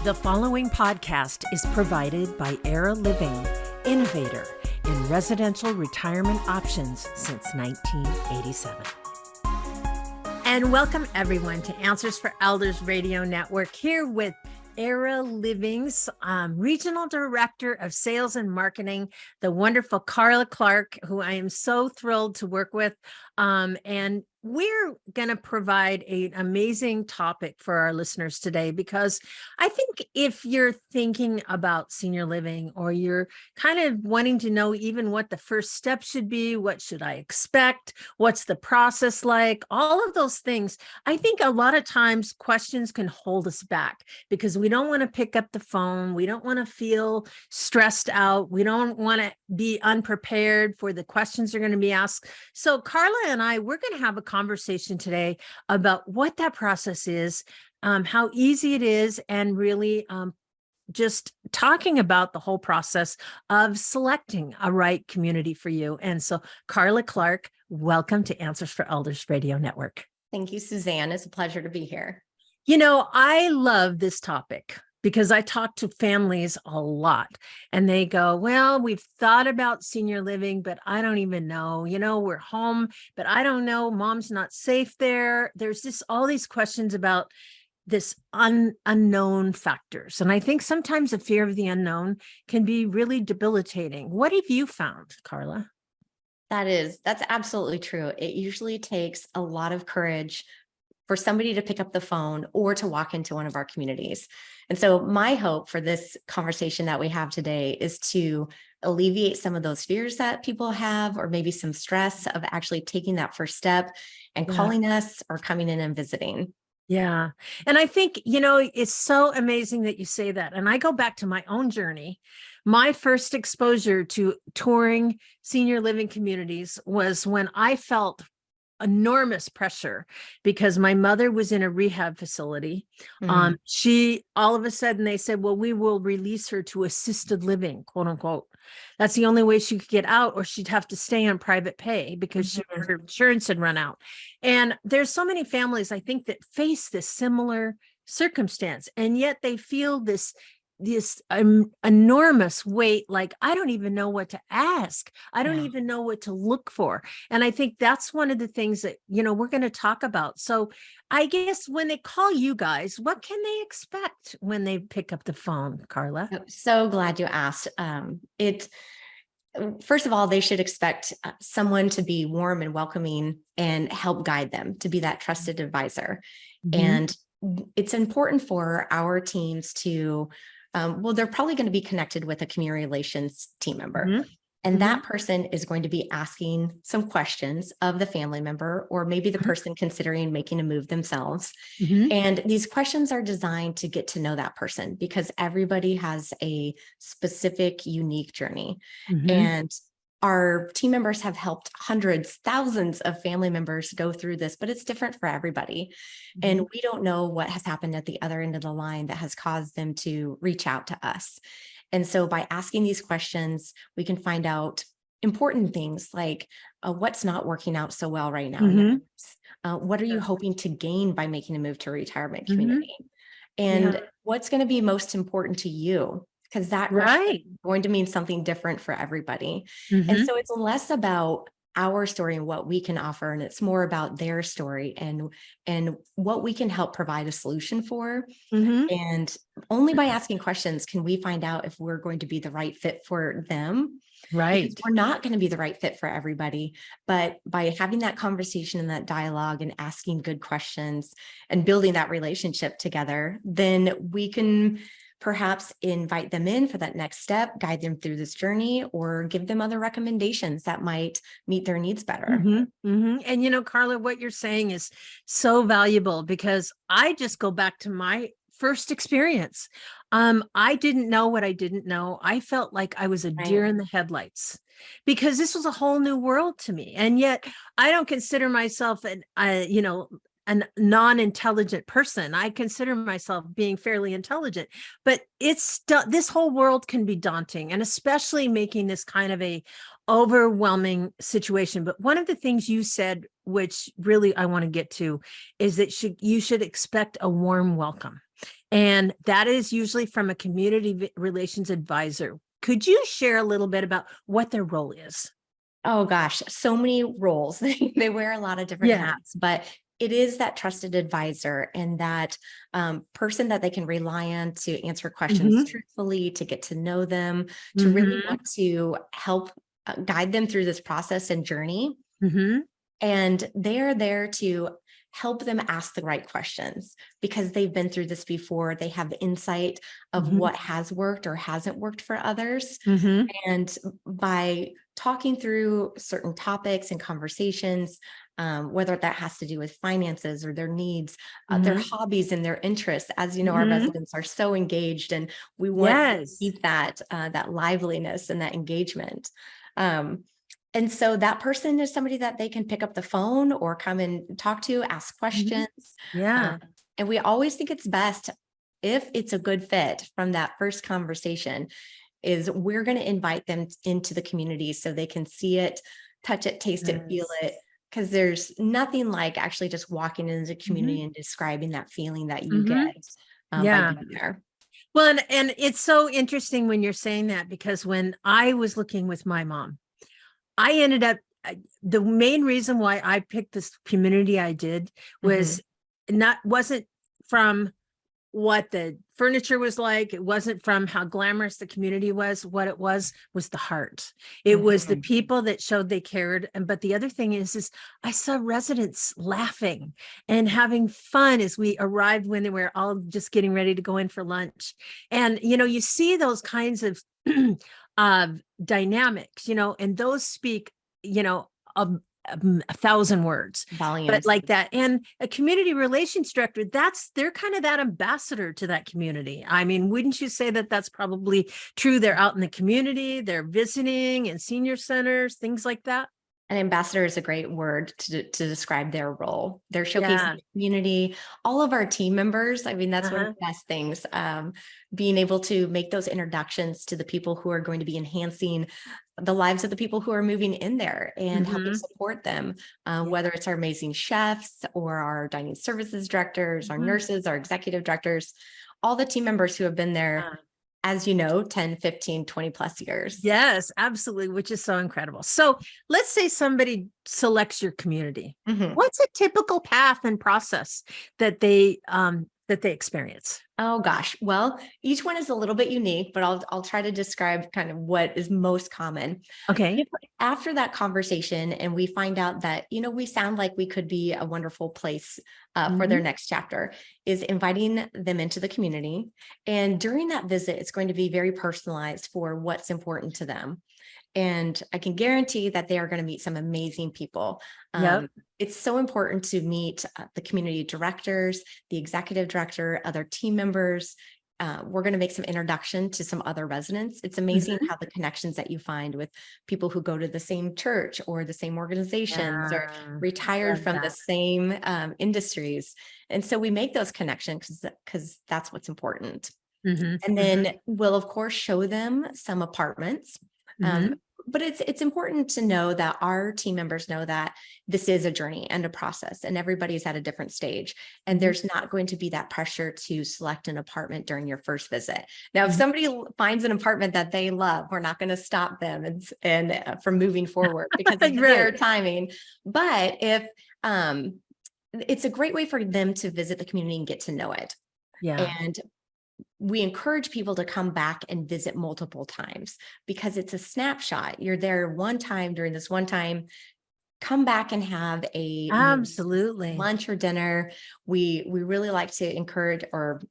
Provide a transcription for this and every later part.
The following podcast is provided by Era Living, innovator in residential retirement options since 1987. And welcome everyone to Answers for Elders Radio Network, here with Era Living's Regional Director of Sales and Marketing, the wonderful Karla Clark, who I am so thrilled to work with. And we're going to provide an amazing topic for our listeners today, because I think if you're thinking about senior living, or you're kind of wanting to know even what the first step should be, what should I expect, what's the process like, all of those things, I think a lot of times questions can hold us back because we don't want to pick up the phone. We don't want to feel stressed out. We don't want to be unprepared for the questions that are going to be asked. So Karla and I, we're going to have a conversation today about what that process is, how easy it is, and really just talking about the whole process of selecting a right community for you. And so Karla Clark, welcome to Answers for Elders Radio Network. Thank you, Suzanne. It's a pleasure to be here. You know, I love this topic because I talk to families a lot and they go, well, we've thought about senior living, but I don't even know, we're home, but I don't know, mom's not safe there. There's just all these questions about this unknown factors. And I think sometimes the fear of the unknown can be really debilitating. What have you found, Karla? That's absolutely true. It usually takes a lot of courage for somebody to pick up the phone or to walk into one of our communities. And so my hope for this conversation that we have today is to alleviate some of those fears that people have, or maybe some stress of actually taking that first step and calling us or coming in and visiting. Yeah. And I think, it's so amazing that you say that. And I go back to my own journey. My first exposure to touring senior living communities was when I felt enormous pressure because my mother was in a rehab facility. She, all of a sudden they said, well, we will release her to assisted living, quote unquote. That's the only way she could get out, or she'd have to stay on private pay because her insurance had run out. And there's so many families, I think, that face this similar circumstance, and yet they feel this enormous weight, like, I don't even know what to ask. I don't even know what to look for. And I think that's one of the things that, we're going to talk about. So I guess when they call you guys, what can they expect when they pick up the phone, Karla? I'm so glad you asked. First of all, they should expect someone to be warm and welcoming and help guide them, to be that trusted advisor. And it's important for our teams to they're probably going to be connected with a community relations team member. And that person is going to be asking some questions of the family member, or maybe the person considering making a move themselves. And these questions are designed to get to know that person, because everybody has a specific, unique journey. And our team members have helped hundreds, thousands of family members go through this, but it's different for everybody. And we don't know what has happened at the other end of the line that has caused them to reach out to us. And so by asking these questions, we can find out important things like what's not working out so well right now. What are you hoping to gain by making a move to a retirement community? And what's going to be most important to you? Because that is going to mean something different for everybody. And so it's less about our story and what we can offer, and it's more about their story and what we can help provide a solution for. And only by asking questions can we find out if we're going to be the right fit for them. Because we're not going to be the right fit for everybody, but by having that conversation and that dialogue and asking good questions and building that relationship together, then we can perhaps invite them in for that next step, guide them through this journey, or give them other recommendations that might meet their needs better. And Karla, what you're saying is so valuable, because I just go back to my first experience. I didn't know what I didn't know. I felt like I was a deer in the headlights, because this was a whole new world to me. And yet I don't consider myself a non-intelligent person. I consider myself being fairly intelligent, but this whole world can be daunting, and especially making this kind of a overwhelming situation. But one of the things you said, which really I want to get to, is that you should expect a warm welcome. And that is usually from a community relations advisor. Could you share a little bit about what their role is? Oh gosh, so many roles. They wear a lot of different Yeah. hats, but it is that trusted advisor and that person that they can rely on to answer questions Mm-hmm. truthfully, to get to know them, to really Mm-hmm. want to help guide them through this process and journey. Mm-hmm. And they're there to help them ask the right questions because they've been through this before. They have the insight of Mm-hmm. what has worked or hasn't worked for others. Mm-hmm. And by talking through certain topics and conversations, whether that has to do with finances or their needs, their Mm-hmm. hobbies and their interests, as you know, our Mm-hmm. residents are so engaged, and we want to Yes. keep that liveliness and that engagement. Um, and so that person is somebody that they can pick up the phone or come and talk to, ask Mm-hmm. questions. Yeah. Um, and we always think it's best if it's a good fit from that first conversation, is we're going to invite them into the community so they can see it, touch it, taste it, feel Yes. it. Because there's nothing like actually just walking into the Mm-hmm. community and describing that feeling that you Mm-hmm. get by Yeah. being there. Well, and it's so interesting when you're saying that, because when I was looking with my mom, I ended up, the main reason why I picked this community I did Mhm. was wasn't from what the furniture was like. It wasn't from how glamorous the community was. What it was the heart. It was the Mhm. people that showed they cared. And but the other thing is I saw residents laughing and having fun as we arrived when they were all just getting ready to go in for lunch. And you see those kinds of dynamics, and those speak, a, a thousand words, but Volumes. like that. And a community relations director, they're kind of that ambassador to that community. I mean, wouldn't you say that that's probably true? They're out in the community, they're visiting in senior centers, things like that. An ambassador is a great word to describe their role. They're showcasing Yeah. the community, all of our team members. I mean, that's one of Uh-huh. the best things, being able to make those introductions to the people who are going to be enhancing the lives of the people who are moving in there and helping Mm-hmm. support them, Yeah. whether it's our amazing chefs or our dining services directors, our Mhm. nurses, our executive directors, all the team members who have been there, Yeah. as you know, 10, 15, 20 plus years. Yes, absolutely, which is so incredible. So let's say somebody selects your community. Mhm. What's a typical path and process that they experience? Oh gosh. Well, each one is a little bit unique, but I'll try to describe kind of what is most common. Okay. If after that conversation and we find out that, we sound like we could be a wonderful place for their Mhm. next chapter, is inviting them into the community. And during that visit, it's going to be very personalized for what's important to them. And I can guarantee that they are going to meet some amazing people. Yep. It's so important to meet the community directors, the executive director, other team members. We're going to make some introduction to some other residents. It's amazing Mhm. how the connections that you find with people who go to the same church or the same organizations or Yeah. retired Love from the that. same industries. And so we make those connections because that's what's important. Mhm. And Mhm. then we'll, of course, show them some apartments. Um, Mhm. but it's important to know that our team members know that this is a journey and a process, and everybody's at a different stage. And Mhm. there's not going to be that pressure to select an apartment during your first visit. Now, if Mhm. somebody finds an apartment that they love, we're not going to stop them and from moving forward because of Right. their timing. But if it's a great way for them to visit the community and get to know it. Yeah. And we encourage people to come back and visit multiple times because it's a snapshot. You're there one time during this one time. Come back and have a Absolutely. lunch or dinner. We really like to encourage or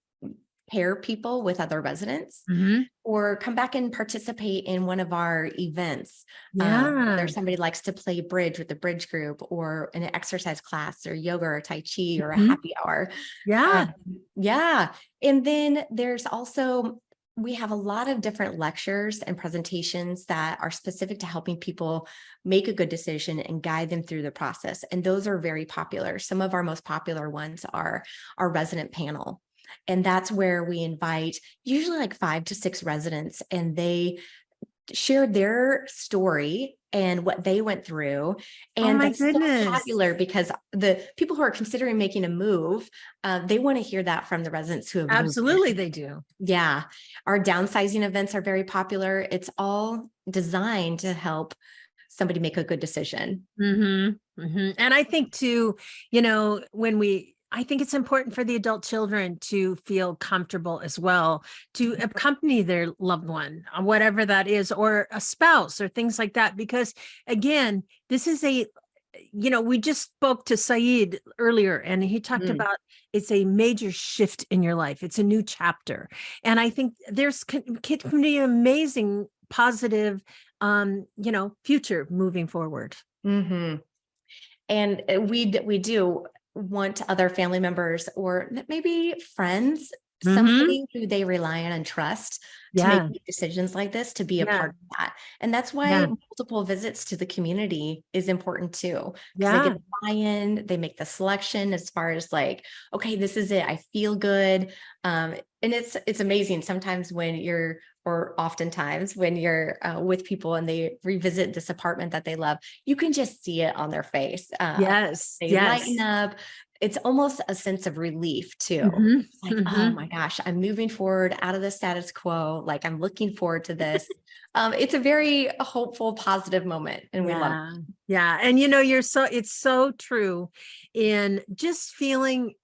pair people with other residents Mhm. or come back and participate in one of our events. Whether Yeah. somebody likes to play bridge with the bridge group or an exercise class or yoga or Tai Chi or a Mhm. happy hour. Yeah. Yeah. And then there's also, we have a lot of different lectures and presentations that are specific to helping people make a good decision and guide them through the process. And those are very popular. Some of our most popular ones are our resident panel. And that's where we invite usually like 5 to 6 residents, and they share their story and what they went through. Oh And my that's so goodness. popular because the people who are considering making a move, they want to hear that from the residents who have moved in. Absolutely, they do. Yeah. Our downsizing events are very popular. It's all designed to help somebody make a good decision. And I think too, I think it's important for the adult children to feel comfortable as well, to accompany their loved one, whatever that is, or a spouse or things like that. Because again, this is we just spoke to Saeed earlier, and he talked about it's a major shift in your life. It's a new chapter. And I think there's can be an amazing, positive, future moving forward. Mm-hmm. And we do want other family members or maybe friends, somebody who they rely on and trust to make decisions like this, to be a part of that. And that's why multiple visits to the community is important too. Because they get the buy-in, they make the selection as far as like, okay, this is it. I feel good. And it's amazing sometimes or oftentimes when you're with people and they revisit this apartment that they love, you can just see it on their face. They lighten up. It's almost a sense of relief too. It's like, oh my gosh, I'm moving forward out of the status quo. Like I'm looking forward to this. It's a very hopeful, positive moment. And we love it. Yeah. And it's so true in just feeling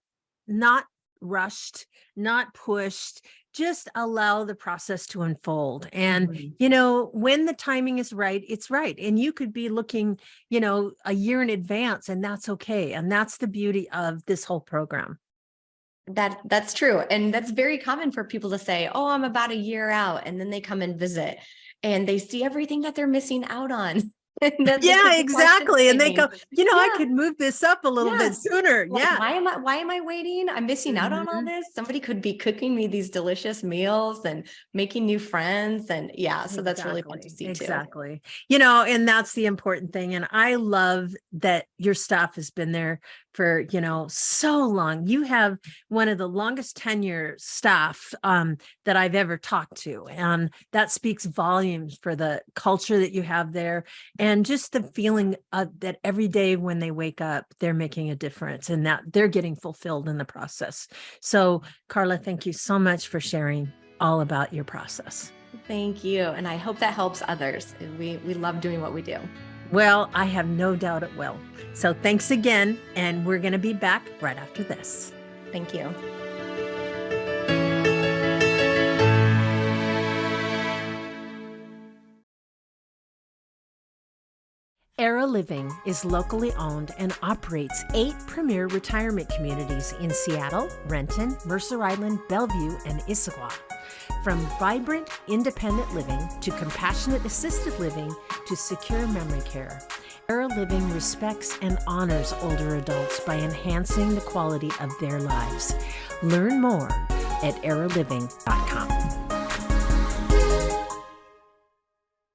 not rushed, not pushed, just allow the process to unfold. And, when the timing is right, it's right. And you could be looking, a year in advance, and that's okay. And that's the beauty of this whole program. That's true. And that's very common for people to say, oh, I'm about a year out. And then they come and visit and they see everything that they're missing out on. Yeah, exactly. And they go, I could move this up a little bit sooner. Like, why am I waiting? I'm missing out on all this. Somebody could be cooking me these delicious meals and making new friends. And so that's really fun to see too. Exactly. And that's the important thing. And I love that your staff has been there for, so long. You have one of the longest tenure staff that I've ever talked to. And that speaks volumes for the culture that you have there. And just the feeling that every day when they wake up, they're making a difference and that they're getting fulfilled in the process. So, Karla, thank you so much for sharing all about your process. Thank you. And I hope that helps others. We love doing what we do. Well, I have no doubt it will. So thanks again. And we're going to be back right after this. Thank you. Era Living is locally owned and operates 8 premier retirement communities in Seattle, Renton, Mercer Island, Bellevue, and Issaquah. From vibrant, independent living to compassionate assisted living to secure memory care, Era Living respects and honors older adults by enhancing the quality of their lives. Learn more at eraliving.com.